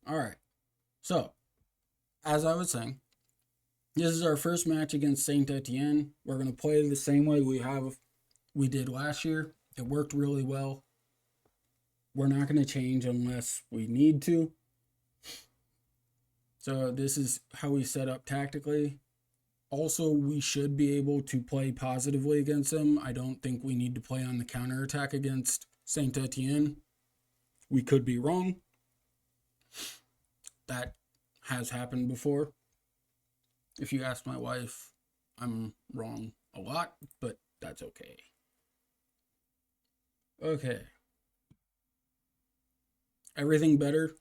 All right. So, as I was saying, this is our first match against Saint Etienne. We're going to play the same way we did last year. It worked really well. We're not going to change unless we need to. So this is how we set up tactically. Also, we should be able to play positively against them. I don't think we need to play on the counterattack against Saint Etienne. We could be wrong. That has happened before. If you ask my wife, I'm wrong a lot, but that's okay. Okay. Everything better?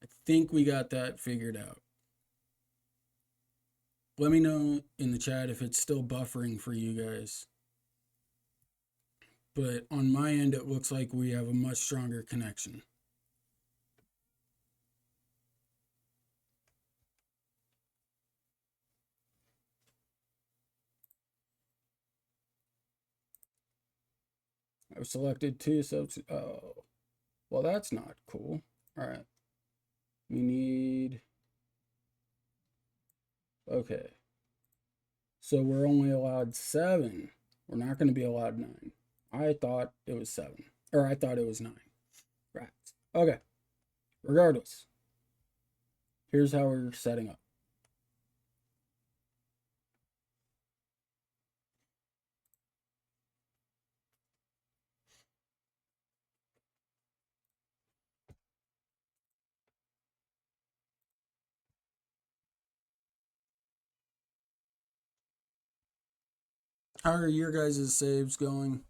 I think we got that figured out. Let me know in the chat if it's still buffering for you guys. But on my end, it looks like we have a much stronger connection. I've selected 2 subs. Oh, well, that's not cool. All right. We need. Okay. So we're only allowed 7. We're not going to be allowed 9. I thought it was 7. Or I thought it was 9. Right. Okay. Regardless. Here's how we're setting up. How are your guys' saves going?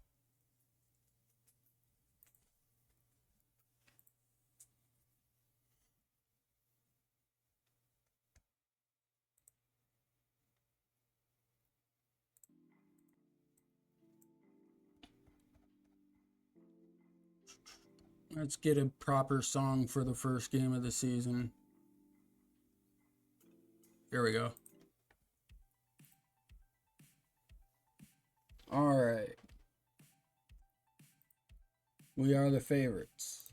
Let's get a proper song for the first game of the season. Here we go. All right. We are the favorites.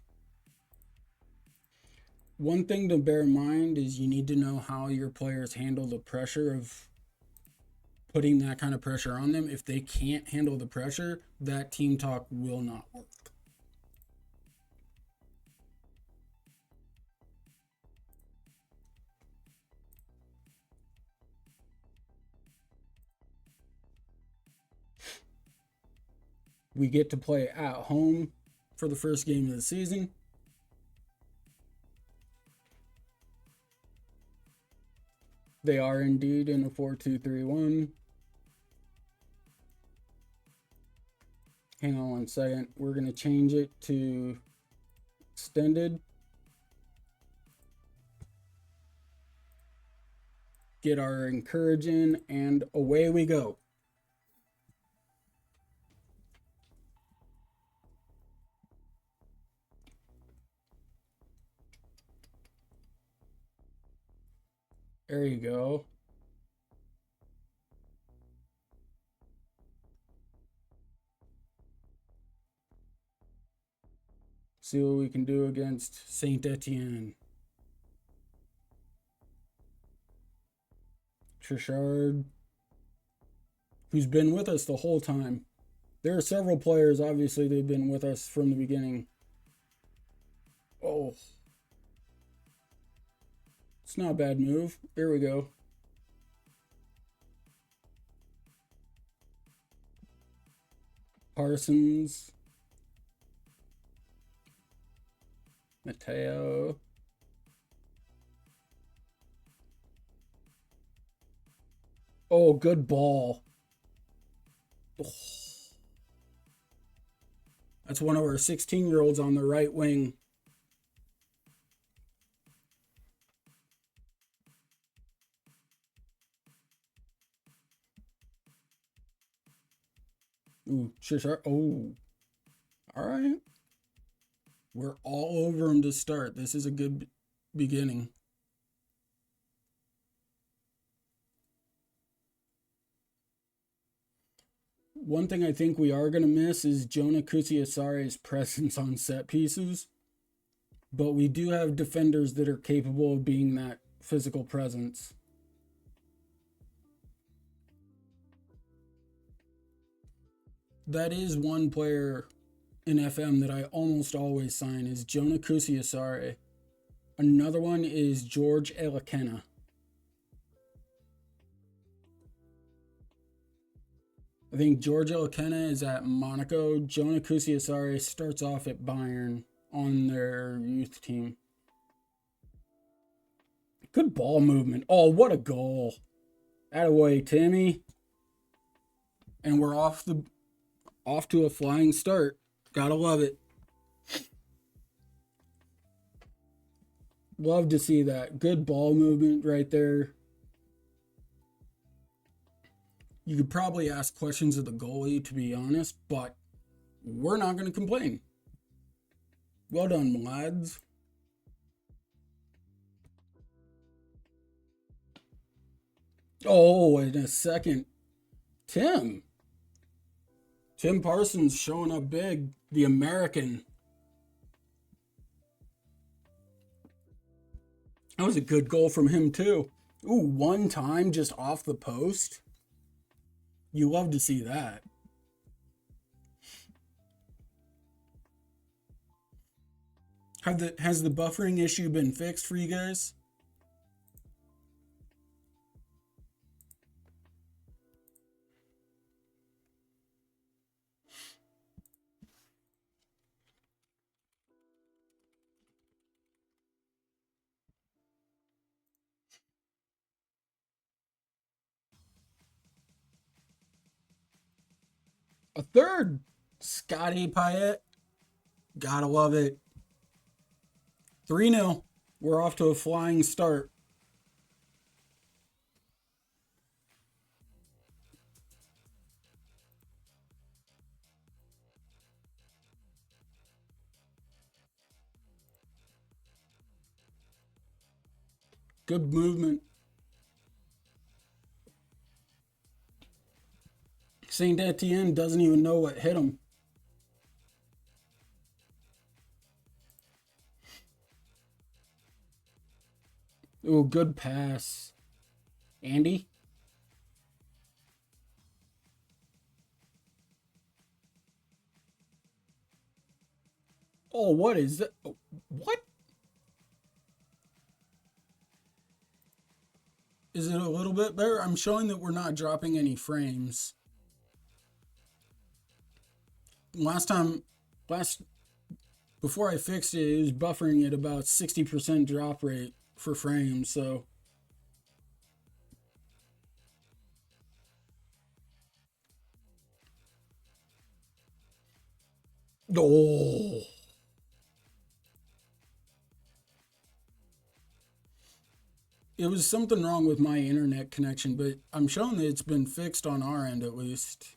One thing to bear in mind is you need to know how your players handle the pressure of putting that kind of pressure on them. If they can't handle the pressure, that team talk will not work. We get to play at home for the first game of the season. They are indeed in a 4-2-3-1. Hang on one second. We're going to change it to extended. Get our encouraging, and away we go. There you go. See what we can do against Saint Etienne. Trishard, who's been with us the whole time. There are several players, obviously, they've been with us from the beginning. Oh. It's not a bad move. Here we go. Parsons. Mateo. Oh, good ball. Oh. That's one of our 16-year-olds on the right wing. Ooh, Trishard. Oh. All right. We're all over him to start. This is a good beginning. One thing I think we are going to miss is Jonah Kusiasare's presence on set pieces, but we do have defenders that are capable of being that physical presence. That is one player in FM that I almost always sign is Jonah Kusiasare. Another one is George Elakena. I think George Elakena is at Monaco. Jonah Kusiasare starts off at Bayern on their youth team. Good ball movement. Oh, what a goal. Attaway, Timmy. And we're off to a flying start. Gotta love it. Love to see that. Good ball movement right there. You could probably ask questions of the goalie, to be honest, but we're not going to complain. Well done, lads. Oh, in a second. Tim Parsons showing up big. The American. That was a good goal from him, too. Ooh, one time just off the post. You love to see that. Has the buffering issue been fixed for you guys? A third. Scotty Payet. Gotta love it. 3-0. We're off to a flying start. Good movement. Saint Etienne doesn't even know what hit him. Ooh, good pass. Andy? Oh, what is that? What? Is it a little bit better? I'm showing that we're not dropping any frames. Last before I fixed it, it was buffering at about 60% drop rate for frames, so. Oh. It was something wrong with my internet connection, but I'm showing that it's been fixed on our end at least.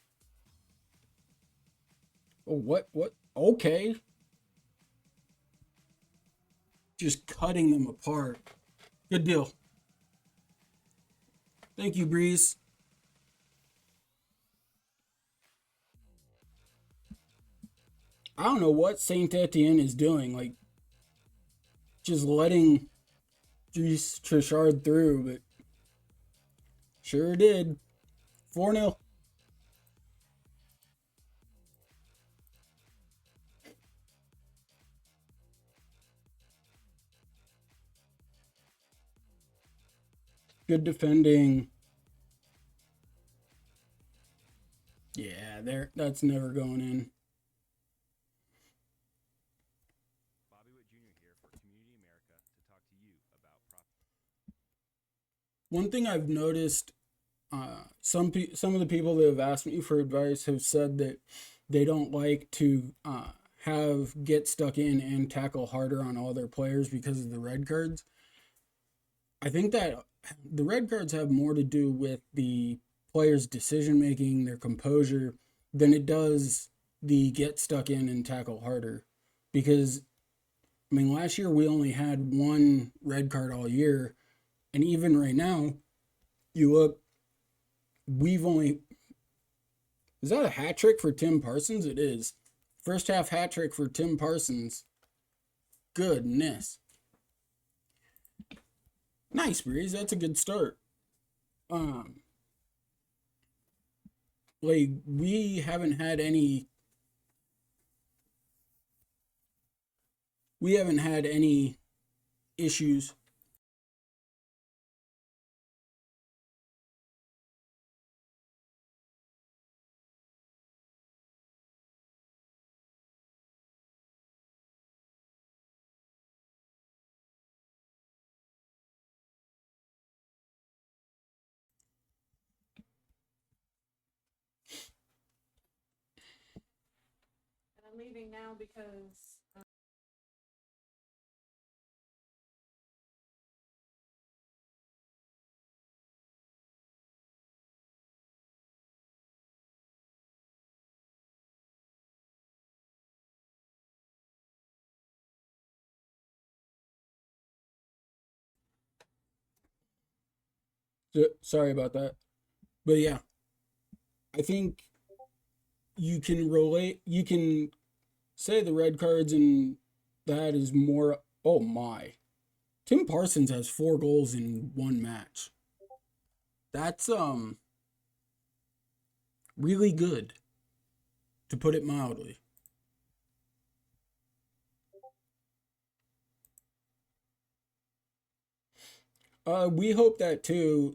Oh, what? Okay. Just cutting them apart. Good deal. Thank you, Breeze. I don't know what Saint Etienne is doing. Like, just letting Dries Trichard through, but sure did. 4-0. Good defending. Yeah, that's never going in. One thing I've noticed, some of the people that have asked me for advice have said that they don't like to have get stuck in and tackle harder on all their players because of the red cards. I think that the red cards have more to do with the players' decision making, their composure, than it does the get stuck in and tackle harder. Because, I mean, last year we only had one red card all year. And even right now, you look, we've only, Is that a hat trick for Tim Parsons? It is. First half hat trick for Tim Parsons. Goodness. Nice, Breeze. That's a good start. Um, like we haven't had any issues. And I'm leaving now because Sorry about that. But yeah, I think you can say the red cards and that is more. Oh my. Tim Parsons has 4 goals in one match. That's really good, to put it mildly. We hope that too.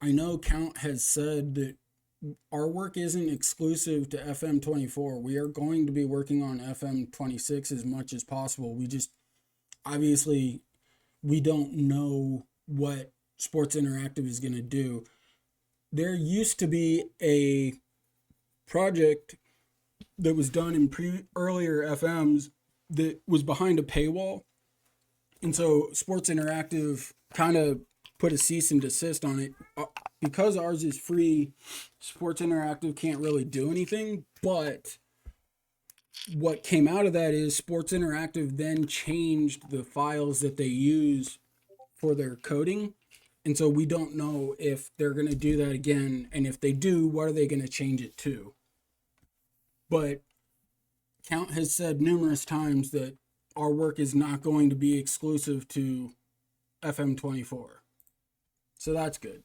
I know Count has said that our work isn't exclusive to FM24. We are going to be working on FM26 as much as possible. We just obviously we don't know what Sports Interactive is going to do. There used to be a project that was done in earlier FMs that was behind a paywall, and so Sports Interactive kind of put a cease and desist on it. Because ours is free, Sports Interactive can't really do anything. But what came out of that is Sports Interactive then changed the files that they use for their coding. And so we don't know if they're going to do that again. And if they do, what are they going to change it to? But Count has said numerous times that our work is not going to be exclusive to FM24. So that's good.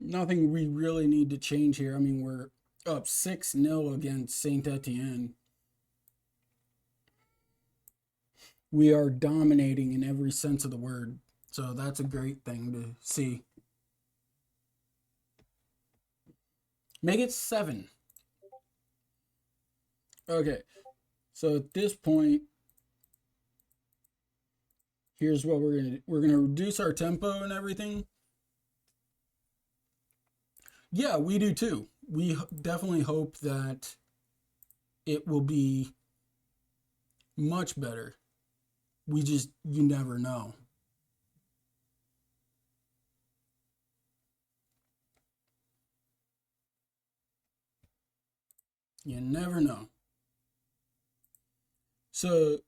Nothing we really need to change here. I mean, we're up 6-0 against Saint Etienne. We are dominating in every sense of the word. So that's a great thing to see. Make it 7. Okay. So at this point, here's what we're going to do. We're going to reduce our tempo and everything. Yeah, we do too. We definitely hope that it will be much better. You never know. You never know. So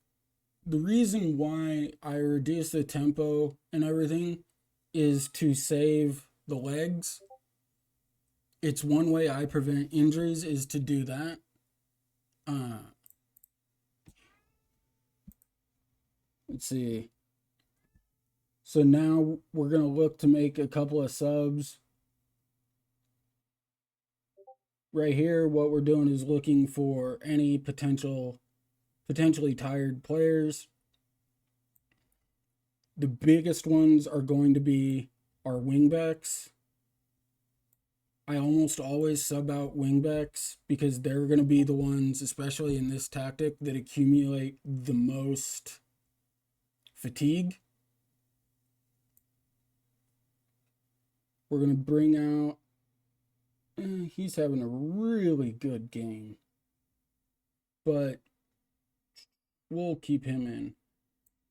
the reason why I reduce the tempo and everything is to save the legs. It's one way I prevent injuries is to do that. Uh, let's see. So now we're gonna look to make a couple of subs. Right here, what we're doing is looking for any potentially tired players. The biggest ones are going to be our wingbacks. I almost always sub out wingbacks because they're going to be the ones, especially in this tactic, that accumulate the most fatigue. We're going to bring out. He's having a really good game, but we'll keep him in.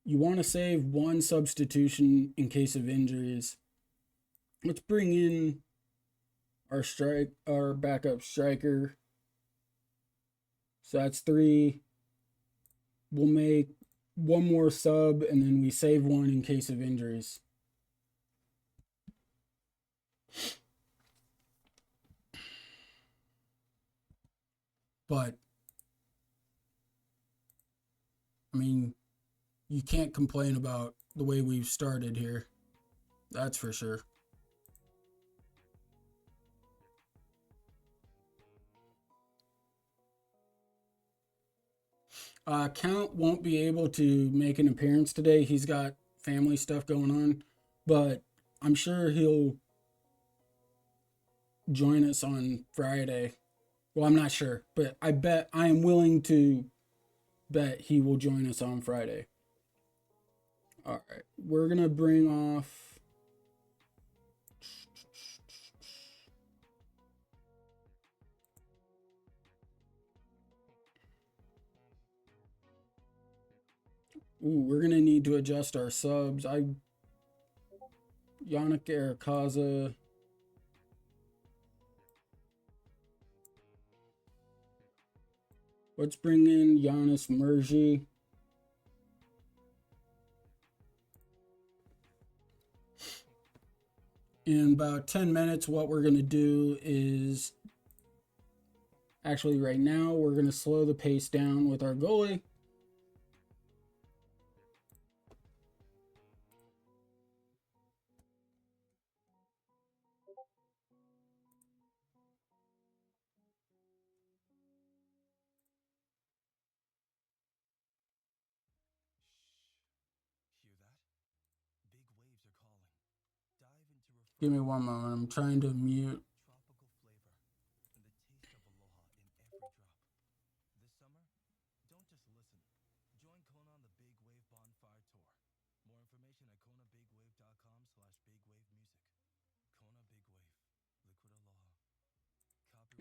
You want to save one substitution in case of injuries. Let's bring in our backup striker. So that's 3. We'll make one more sub and then we save one in case of injuries. But I mean, you can't complain about the way we've started here. That's for sure. Count won't be able to make an appearance today. He's got family stuff going on, but I'm sure he'll join us on Friday. Well, I'm not sure, but I am willing to bet he will join us on Friday. All right, we're gonna bring off. Ooh, we're gonna need to adjust our subs. Yannick Arakaza. Let's bring in Giannis Murji. In about 10 minutes, what we're going to do is actually right now, we're going to slow the pace down with our goalie. Give me one moment. I'm trying to mute.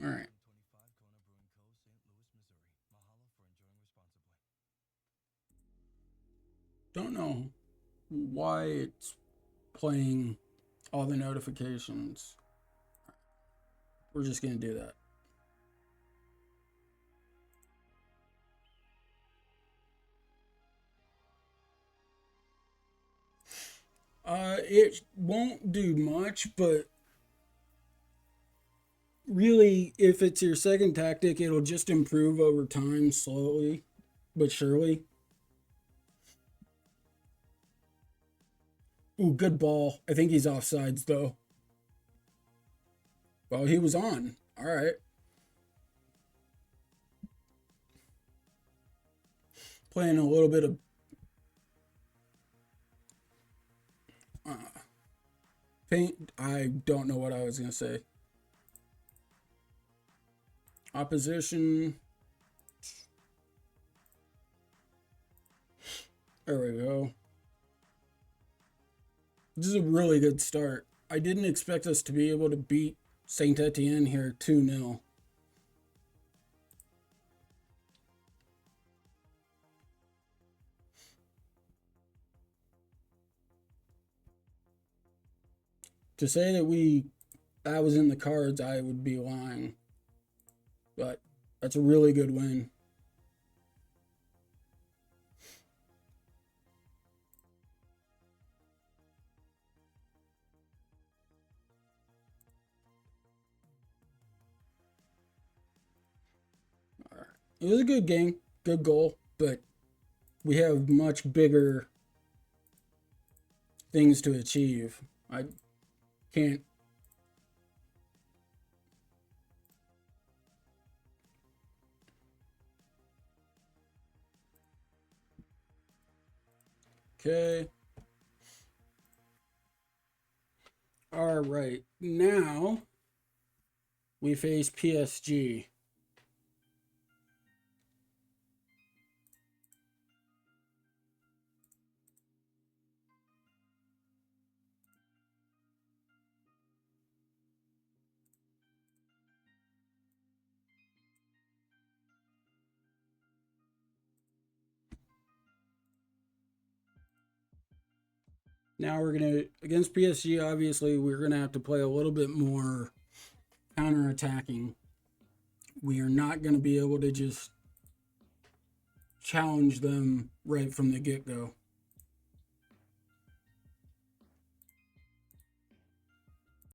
All right. Don't know why it's playing all the notifications. We're just going to do that. It won't do much, but really, if it's your second tactic, it'll just improve over time, slowly but surely. Ooh, good ball. I think he's offsides, though. Well, he was on. All right. Playing a little bit of paint. I don't know what I was going to say. Opposition. There we go. This is a really good start. I didn't expect us to be able to beat Saint Etienne here 2-0. To say that was in the cards, I would be lying. But that's a really good win. All right. It was a good game, good goal, but we have much bigger things to achieve. I can't. Okay. All right. Now we face PSG. Now we're going to, against PSG, obviously, we're going to have to play a little bit more counterattacking. We are not going to be able to just challenge them right from the get-go.